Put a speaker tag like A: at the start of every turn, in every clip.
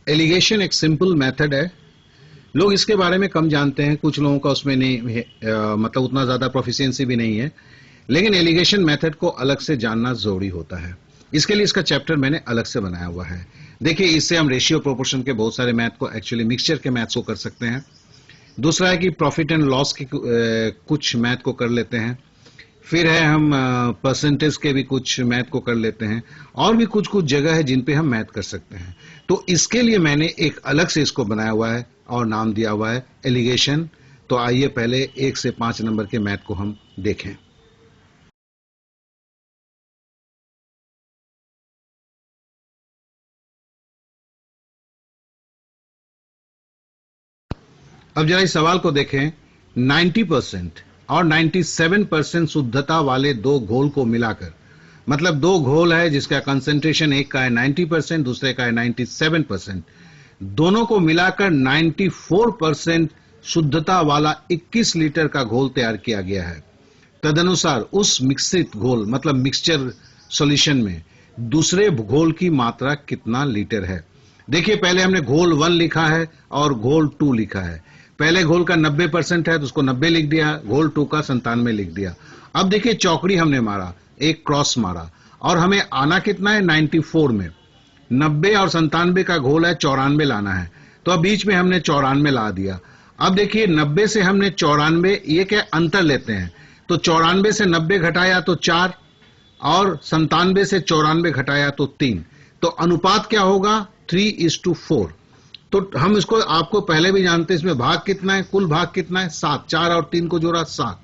A: Allegation एक simple method है, लोग इसके बारे में कम जानते हैं, कुछ लोगों का उसमें नहीं मतलब उतना ज्यादा प्रोफिशिएंसी भी नहीं है, लेकिन एलिगेशन मेथड को अलग से जानना जरूरी होता है। इसके लिए इसका चैप्टर मैंने अलग से बनाया हुआ है। देखिए, इससे हम रेशियो प्रोपोर्शन के बहुत सारे मैथ को, एक्चुअली मिक्सचर के मैथ्स को कर सकते हैं। दूसरा है कि प्रॉफिट एंड लॉस के कुछ मैथ को कर लेते हैं। फिर है हम परसेंटेज के भी कुछ मैथ को कर लेते हैं, और भी कुछ कुछ जगह है जिन पे हम मैथ कर सकते हैं। तो इसके लिए मैंने एक अलग से इसको बनाया हुआ है और नाम दिया हुआ है एलिगेशन। तो आइए पहले 1 से 5 नंबर के मैथ को हम देखें। अब जरा इस सवाल को देखें। 90% और 97% शुद्धता वाले दो घोल को मिलाकर, मतलब दो घोल है जिसका कंसेंट्रेशन एक का है 90%, दूसरे का है 97%, दोनों को मिलाकर 94% शुद्धता वाला 21 लीटर का घोल तैयार किया गया है। तदनुसार उस मिश्रित घोल, मतलब मिक्सचर सॉल्यूशन में दूसरे घोल की मात्रा कितना लीटर है। देखिए, पहले हमने घोल 1 लिखा है और घोल 2 लिखा है। पहले घोल का 90% है तो उसको 90 लिख दिया, घोल 2 का 97 लिख दिया। अब देखिए, चौकड़ी हमने मारा, एक क्रॉस मारा, और हमें आना कितना है 94 में। 90 और 97 का घोल है 94 लाना है, तो अब बीच में हमने 94 ला दिया। अब देखिए, 90 से हमने 94, ये क्या अंतर लेते हैं, तो 94 से 90 घटाया तो 4, और 97 से 94 घटाया तो 3। तो अनुपात क्या होगा 3:4। तो हम इसको, आपको पहले भी जानते हैं, इसमें भाग कितना है, कुल भाग कितना है 7, 4 और 3 को जोड़ा 7।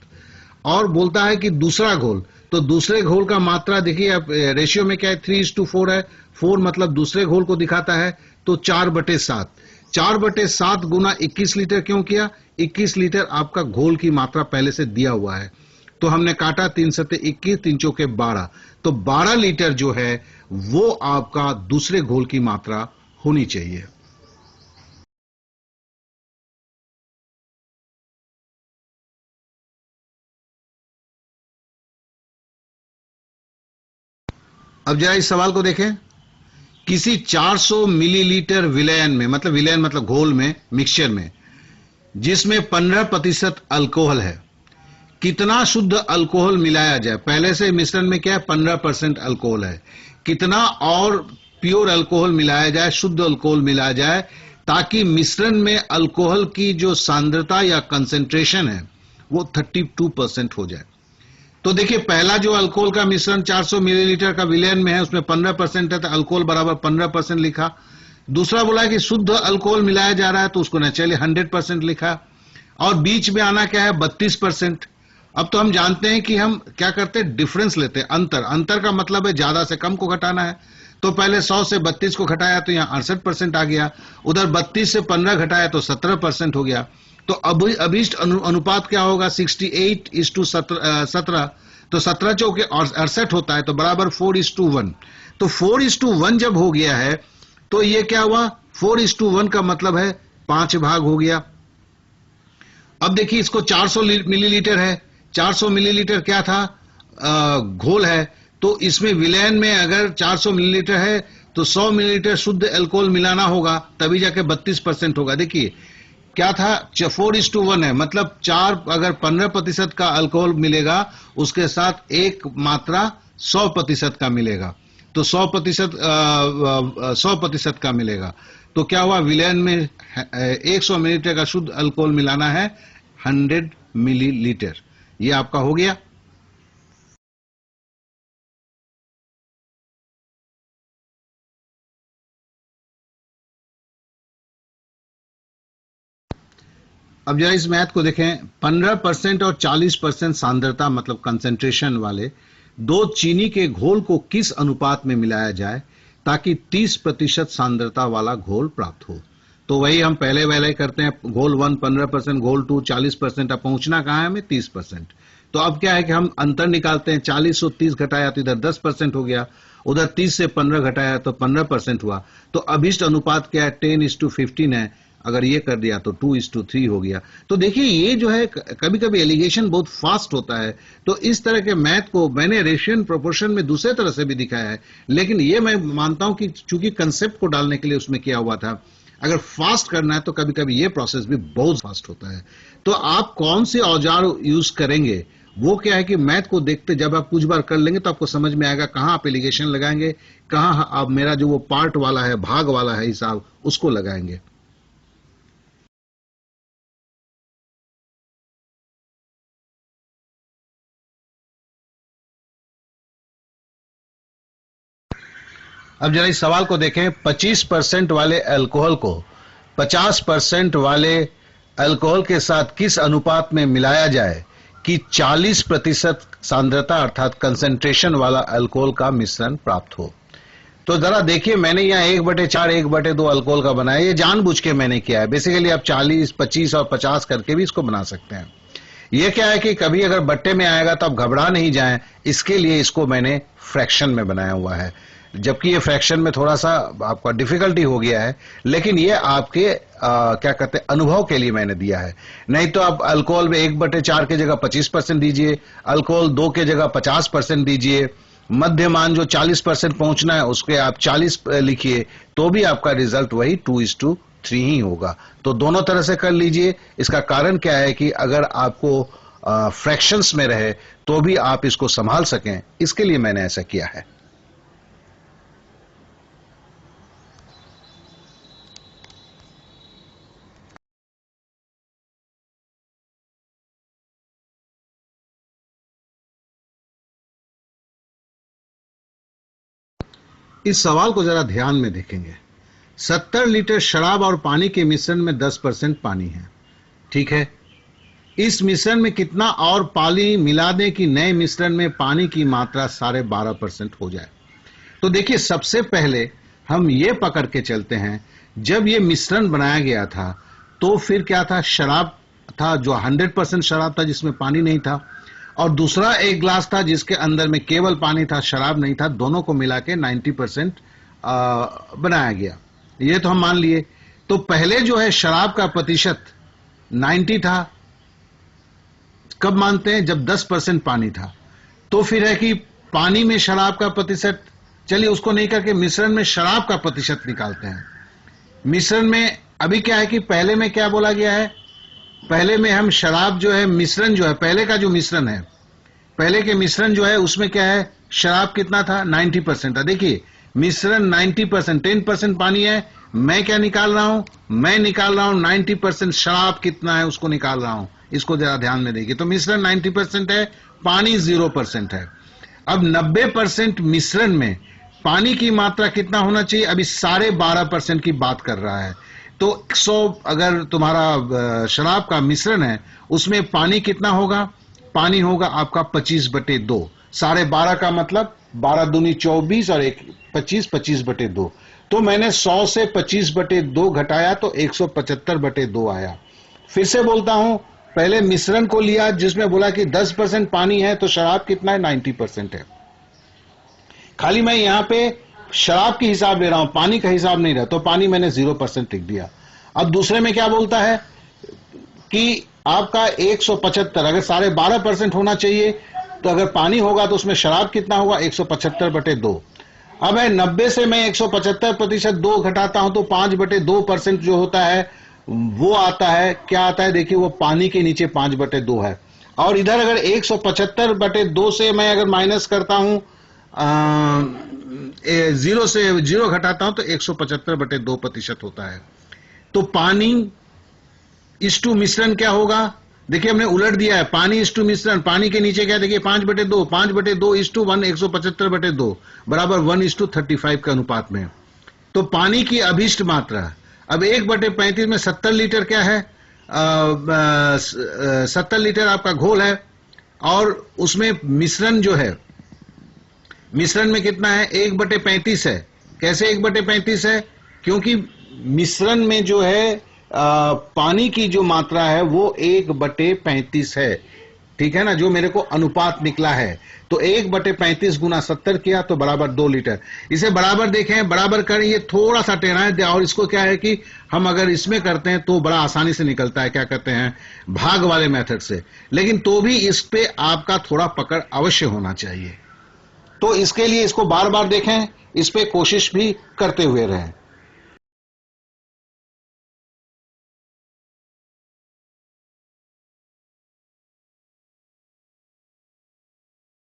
A: और बोलता है कि दूसरा घोल, तो दूसरे घोल का मात्रा देखिए, अब रेशियो में क्या है 3:4 है। 4 मतलब दूसरे घोल को दिखाता है, तो 4/7। 4/7 गुना 21 लीटर क्यों किया, 21 लीटर आपका घोल की मात्रा पहले से दिया हुआ है। तो हमने काटा 3 सत्ते 21, 3 चौके 12, तो 12 लीटर जो है वो आपका दूसरे घोल की मात्रा होनी चाहिए। अब जरा इस सवाल को देखें। किसी 400 मिलीलीटर विलयन में, मतलब विलयन मतलब घोल में, मिक्सचर में, जिसमें 15% अल्कोहल है, कितना शुद्ध अल्कोहल मिलाया जाए। पहले से मिश्रण में क्या है 15% अल्कोहल है, कितना और प्योर अल्कोहल मिलाया जाए, शुद्ध अल्कोहल मिलाया जाए, ताकि मिश्रण में अल्कोहल की जो सांद्रता या कंसेंट्रेशन है वो 32% हो जाए। तो देखिए, पहला जो अल्कोहल का मिश्रण 400 मिलीलीटर का विलयन में है, उसमें 15% है, तो अल्कोहल बराबर 15% लिखा। दूसरा बोला कि शुद्ध अल्कोहल मिलाया जा रहा है, तो उसको नेचुरली 100% लिखा। और बीच में आना क्या है 32%। अब तो हम जानते हैं कि हम क्या करते हैं, डिफरेंस लेते हैं, अंतर। अंतर का मतलब है ज्यादा से कम को घटाना है। तो पहले 100 से 32 को घटाया तो यहाँ 68% आ गया, उधर 32 से 15 घटाया तो 17% हो गया। तो अभीष्ट अनुपात क्या होगा 68:17। तो 17 चौके 68 होता है, तो बराबर 4:1। तो 4:1 जब हो गया है तो ये क्या हुआ, 4:1 का मतलब है 5 भाग हो गया। अब देखिए, इसको 400 मिलीलीटर है, 400 मिलीलीटर क्या था घोल है, तो इसमें विलयन में अगर 400 मिलीलीटर है तो 100 मिलीलीटर शुद्ध अल्कोहल मिलाना होगा, तभी जाके 32% होगा। देखिए क्या था 4:1 है, मतलब 4 अगर 15% का अल्कोहल मिलेगा, उसके साथ एक मात्रा 100% का मिलेगा, तो 100% का मिलेगा। तो क्या हुआ, विलयन में 100 मिलीलीटर का शुद्ध अल्कोहल मिलाना है 100 मिलीलीटर। ये आपका हो गया। अब जरा इस मैथ को देखें। 15% और 40% सांद्रता मतलब कंसेंट्रेशन वाले दो चीनी के घोल को किस अनुपात में मिलाया जाए ताकि 30% सांद्रता वाला घोल प्राप्त हो। तो वही हम पहले वाले करते हैं, घोल 1 15%, घोल 2 40%। अब पहुंचना कहां है हमें 30%। तो अब क्या है कि हम अंतर निकालते हैं, 40 और 30 घटाया तो इधर 10% हो गया, उधर 30 से 15 घटाया तो 15% हुआ। तो अभिष्ट अनुपात क्या है 10:15 है। अगर ये कर दिया तो 2:3 हो गया। तो देखिए ये जो है कभी कभी एलिगेशन बहुत फास्ट होता है, तो इस तरह के मैथ को मैंने रेशियो एंड प्रोपोर्शन में दूसरे तरह से भी दिखाया है, लेकिन ये मैं मानता हूं कि चूंकि कंसेप्ट को डालने के लिए उसमें किया हुआ था। अगर फास्ट करना है तो कभी कभी ये प्रोसेस भी बहुत फास्ट होता है। तो आप कौन से औजार यूज करेंगे, वो क्या है कि मैथ को देखते जब आप कुछ बार कर लेंगे तो आपको समझ में आएगा कहां आप एलिगेशन लगाएंगे, कहां आप मेरा जो वो पार्ट वाला है, भाग वाला है हिसाब, उसको लगाएंगे। अब जरा इस सवाल को देखें, 25% वाले अल्कोहल को 50% वाले अल्कोहल के साथ किस अनुपात में मिलाया जाए कि 40% सांद्रता अर्थात कंसेंट्रेशन वाला अल्कोहल का मिश्रण प्राप्त हो। तो जरा देखिए, मैंने यहाँ 1/4 1/2 अल्कोहल का बनाया, ये जानबूझ के मैंने किया है। बेसिकली आप 40, 25 और 50 करके भी इसको बना सकते हैं। ये क्या है कि कभी अगर बट्टे में आएगा तो आप घबरा नहीं जाएं, इसके लिए इसको मैंने फ्रैक्शन में बनाया हुआ है, जबकि ये फ्रैक्शन में थोड़ा सा आपका डिफिकल्टी हो गया है, लेकिन ये आपके क्या कहते हैं अनुभव के लिए मैंने दिया है। नहीं तो आप अल्कोहल में 1/4 की जगह 25% दीजिए, अल्कोहल 2 की जगह 50% दीजिए, मध्य मान जो 40% पहुंचना है उसके आप 40 लिखिए, तो भी आपका रिजल्ट वही 2:3 ही होगा। तो दोनों तरह से कर लीजिए। इसका कारण क्या है कि अगर आपको फ्रैक्शंस में रहे तो भी आप इसको संभाल सकें, इसके लिए मैंने ऐसा किया है। इस सवाल को जरा ध्यान में देखेंगे। 70 लीटर शराब और पानी के मिश्रण में 10% पानी है, ठीक है। इस मिश्रण में कितना और पानी मिला दें कि नए मिश्रण में पानी की मात्रा 12.5% हो जाए। तो देखिए, सबसे पहले हम ये पकड़ के चलते हैं, जब ये मिश्रण बनाया गया था तो फिर क्या था, शराब था जो 100% शराब था जिसमें पानी नहीं था, और दूसरा एक ग्लास था जिसके अंदर में केवल पानी था, शराब नहीं था। दोनों को मिला के 90% बनाया गया, ये तो हम मान लिए। तो पहले जो है शराब का प्रतिशत 90 था, कब मानते हैं, जब 10% पानी था। तो फिर है कि पानी में शराब का प्रतिशत, चलिए उसको नहीं करके मिश्रण में शराब का प्रतिशत निकालते हैं। मिश्रण में अभी क्या है कि पहले में क्या बोला गया है, पहले में हम शराब जो है मिश्रण जो है, पहले का जो मिश्रण है, पहले के मिश्रण जो है उसमें क्या है, शराब कितना था, 90% था। देखिए मिश्रण 90%, 10% पानी है, मैं क्या निकाल रहा हूं, मैं निकाल रहा हूं 90% शराब कितना है उसको निकाल रहा हूं। इसको जरा ध्यान में देखिए, तो मिश्रण 90% है, पानी 0% है। अब 90% मिश्रण में पानी की मात्रा कितना होना चाहिए, अभी 12.5% की बात कर रहा है। तो 100 अगर तुम्हारा शराब का मिश्रण है, उसमें पानी कितना होगा, पानी होगा आपका 25/2। 12.5 का मतलब 12 दूनी 24 और 25, 25/2। तो मैंने 100 से 25/2 घटाया तो 175/2 आया। फिर से बोलता हूं, पहले मिश्रण को लिया जिसमें बोला कि 10% पानी है, तो शराब कितना है, 90% है। खाली मैं यहां पे शराब की हिसाब ले रहा हूं, पानी का हिसाब नहीं रहा, तो पानी मैंने 0% लिख दिया। अब दूसरे में क्या बोलता है कि आपका 175, अगर 12.5% होना चाहिए, तो अगर पानी होगा तो उसमें शराब कितना होगा, 175/2। अब है 90 से मैं 175% 2 घटाता हूं तो 5/2% जो होता है वो आता है, क्या आता है, देखिए वो पानी के नीचे 5/2 है। और इधर अगर 175/2 से मैं अगर माइनस करता हूं, 0 से 0 घटाता हूं तो 175/2% होता है। तो पानी इस टू मिश्रण क्या होगा, देखिए हमने उलट दिया है, पानी इस टू मिश्रण, पानी के नीचे क्या, देखिए 5/2, 5/2 इस टू 1, 175/2 बराबर 1:35 के अनुपात में। तो पानी की अभिष्ट मात्रा, अब 1/35 में 70 लीटर क्या है, 70 लीटर आपका घोल है, और उसमें मिश्रण जो है, मिश्रण में कितना है, 1/35 है। कैसे 1/35 है, क्योंकि मिश्रण में जो है पानी की जो मात्रा है वो 1/35 है। ठीक है ना, जो मेरे को अनुपात निकला है, तो 1/35 गुना 70 किया तो बराबर 2 लीटर। इसे बराबर देखें, बराबर करें, ये थोड़ा सा टेढ़ा है, और इसको क्या है कि हम अगर इसमें करते हैं तो बड़ा आसानी से निकलता है, क्या कहते हैं, भाग वाले मेथड से, लेकिन तो भी इस पे आपका थोड़ा पकड़ अवश्य होना चाहिए। तो इसके लिए इसको बार बार देखें, इस पे कोशिश भी करते हुए रहें।